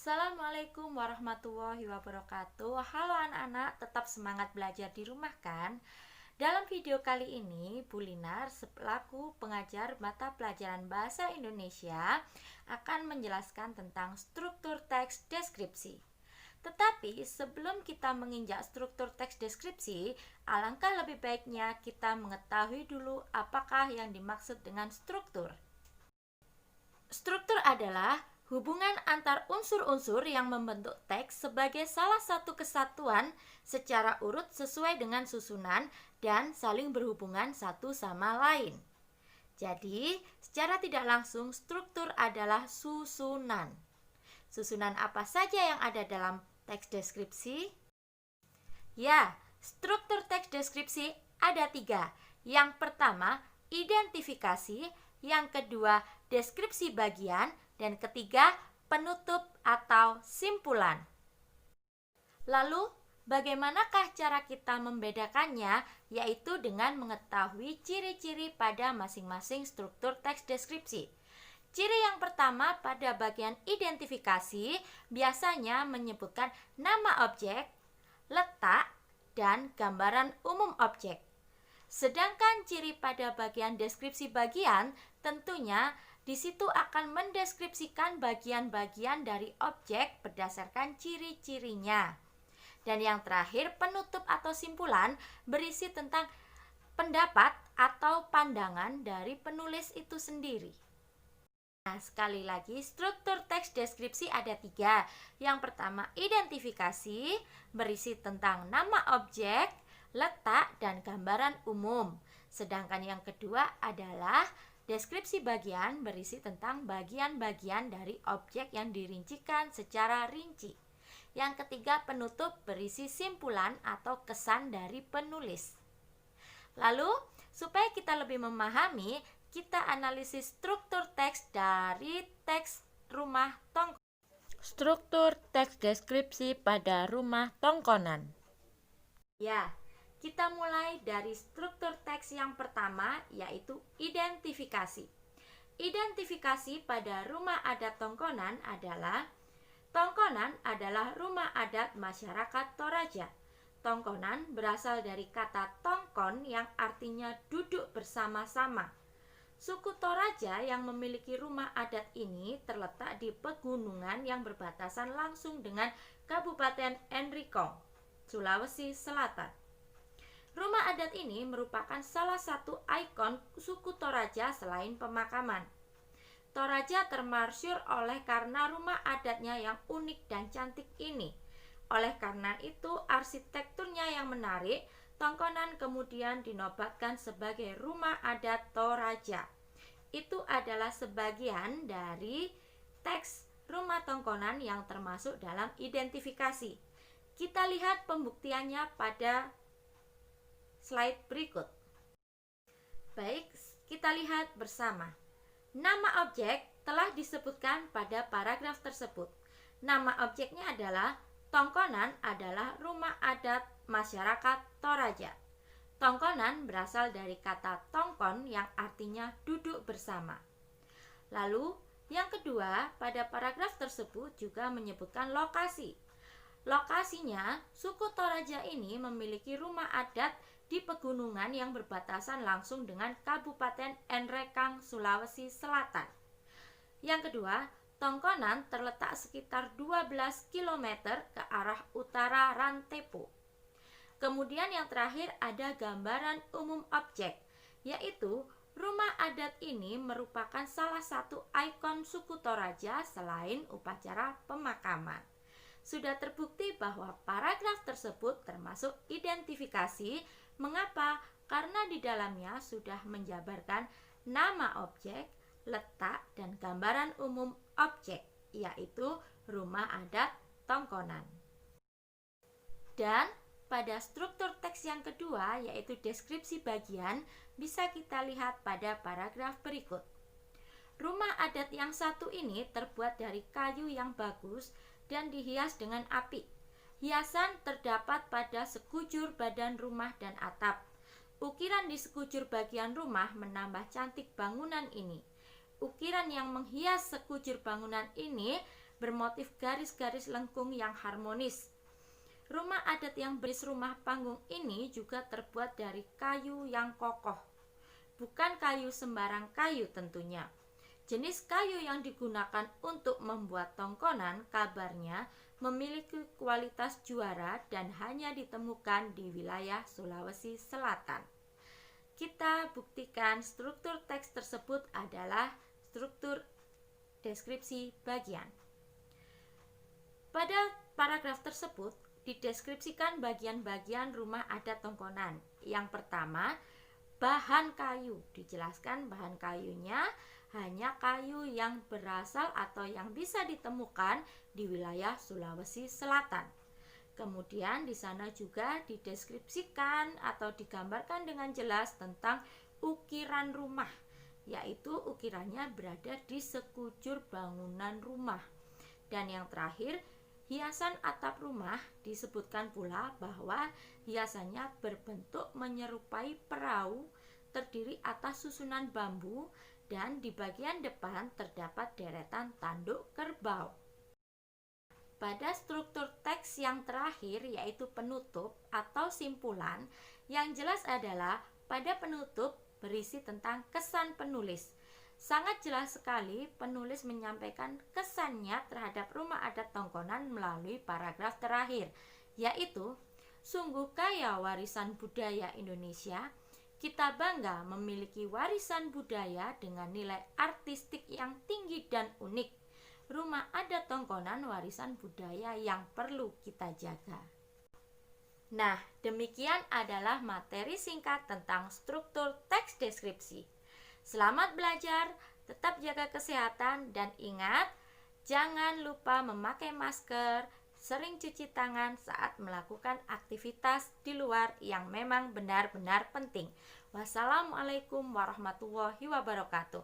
Assalamualaikum warahmatullahi wabarakatuh. Halo anak-anak, tetap semangat belajar di rumah kan? Dalam video kali ini, Bu Linar selaku pengajar mata pelajaran Bahasa Indonesia akan menjelaskan tentang struktur teks deskripsi. Tetapi sebelum kita menginjak struktur teks deskripsi, alangkah lebih baiknya kita mengetahui dulu apakah yang dimaksud dengan struktur. Struktur adalah hubungan antar unsur-unsur yang membentuk teks sebagai salah satu kesatuan secara urut sesuai dengan susunan dan saling berhubungan satu sama lain. Jadi, secara tidak langsung struktur adalah susunan. Susunan apa saja yang ada dalam teks deskripsi? Ya, struktur teks deskripsi ada 3. Yang pertama, identifikasi. Yang kedua, deskripsi bagian. Dan ketiga, penutup atau simpulan. Lalu, bagaimanakah cara kita membedakannya? Yaitu dengan mengetahui ciri-ciri pada masing-masing struktur teks deskripsi. Ciri yang pertama pada bagian identifikasi biasanya menyebutkan nama objek, letak, dan gambaran umum objek. Sedangkan ciri pada bagian deskripsi bagian tentunya di situ akan mendeskripsikan bagian-bagian dari objek berdasarkan ciri-cirinya. Dan yang terakhir, penutup atau simpulan berisi tentang pendapat atau pandangan dari penulis itu sendiri. Nah, sekali lagi, struktur teks deskripsi ada 3. Yang pertama, identifikasi, berisi tentang nama objek, letak, dan gambaran umum. Sedangkan yang kedua adalah deskripsi bagian, berisi tentang bagian-bagian dari objek yang dirincikan secara rinci. Yang ketiga, penutup, berisi simpulan atau kesan dari penulis. Lalu, supaya kita lebih memahami, kita analisis struktur teks dari teks rumah tongkonan. Struktur teks deskripsi pada rumah tongkonan. Ya, kita mulai dari struktur teks yang pertama, yaitu identifikasi. Identifikasi pada rumah adat Tongkonan adalah Tongkonan adalah rumah adat masyarakat Toraja. Tongkonan berasal dari kata tongkon yang artinya duduk bersama-sama. Suku Toraja yang memiliki rumah adat ini terletak di pegunungan yang berbatasan langsung dengan Kabupaten Enrikong, Sulawesi Selatan. Rumah adat ini merupakan salah satu ikon suku Toraja selain pemakaman. Toraja termasyhur oleh karena rumah adatnya yang unik dan cantik ini. Oleh karena itu, arsitekturnya yang menarik, Tongkonan kemudian dinobatkan sebagai rumah adat Toraja. Itu adalah sebagian dari teks rumah Tongkonan yang termasuk dalam identifikasi. Kita lihat pembuktiannya pada slide berikut. Baik, kita lihat bersama. Nama objek telah disebutkan pada paragraf tersebut. Nama objeknya adalah Tongkonan adalah rumah adat masyarakat Toraja. Tongkonan berasal dari kata tongkon yang artinya duduk bersama. Lalu, yang kedua, pada paragraf tersebut juga menyebutkan lokasi. Lokasinya, suku Toraja ini memiliki rumah adat di pegunungan yang berbatasan langsung dengan Kabupaten Enrekang, Sulawesi Selatan. Yang kedua, Tongkonan terletak sekitar 12 km ke arah utara Rantepo. Kemudian yang terakhir ada gambaran umum objek, yaitu rumah adat ini merupakan salah satu ikon suku Toraja selain upacara pemakaman. Sudah terbukti bahwa paragraf tersebut termasuk identifikasi. Mengapa? Karena di dalamnya sudah menjabarkan nama objek, letak, dan gambaran umum objek, yaitu rumah adat Tongkonan. Dan pada struktur teks yang kedua, yaitu deskripsi bagian, bisa kita lihat pada paragraf berikut. Rumah adat yang satu ini terbuat dari kayu yang bagus dan dihias dengan apik. Hiasan terdapat pada sekujur badan rumah dan atap. Ukiran di sekujur bagian rumah menambah cantik bangunan ini. Ukiran yang menghias sekujur bangunan ini bermotif garis-garis lengkung yang harmonis. Rumah adat yang berjenis rumah panggung ini juga terbuat dari kayu yang kokoh. Bukan kayu sembarang kayu tentunya. Jenis kayu yang digunakan untuk membuat tongkonan kabarnya memiliki kualitas juara dan hanya ditemukan di wilayah Sulawesi Selatan. Kita buktikan struktur teks tersebut adalah struktur deskripsi bagian. Pada paragraf tersebut dideskripsikan bagian-bagian rumah adat tongkonan. Yang pertama, bahan kayu. Dijelaskan bahan kayunya hanya kayu yang berasal atau yang bisa ditemukan di wilayah Sulawesi Selatan. Kemudian di sana juga dideskripsikan atau digambarkan dengan jelas tentang ukiran rumah, yaitu ukirannya berada di sekujur bangunan rumah. Dan yang terakhir, hiasan atap rumah disebutkan pula bahwa hiasannya berbentuk menyerupai perahu, terdiri atas susunan bambu, dan di bagian depan terdapat deretan tanduk kerbau. Pada struktur teks yang terakhir yaitu penutup atau simpulan, yang jelas adalah pada penutup berisi tentang kesan penulis. Sangat jelas sekali penulis menyampaikan kesannya terhadap rumah adat tongkonan melalui paragraf terakhir, yaitu sungguh kaya warisan budaya Indonesia. Kita bangga memiliki warisan budaya dengan nilai artistik yang tinggi dan unik. Rumah adat tongkonan warisan budaya yang perlu kita jaga. Nah, demikian adalah materi singkat tentang struktur teks deskripsi. Selamat belajar, tetap jaga kesehatan, dan ingat, jangan lupa memakai masker, sering cuci tangan saat melakukan aktivitas di luar yang memang benar-benar penting. Wassalamualaikum warahmatullahi wabarakatuh.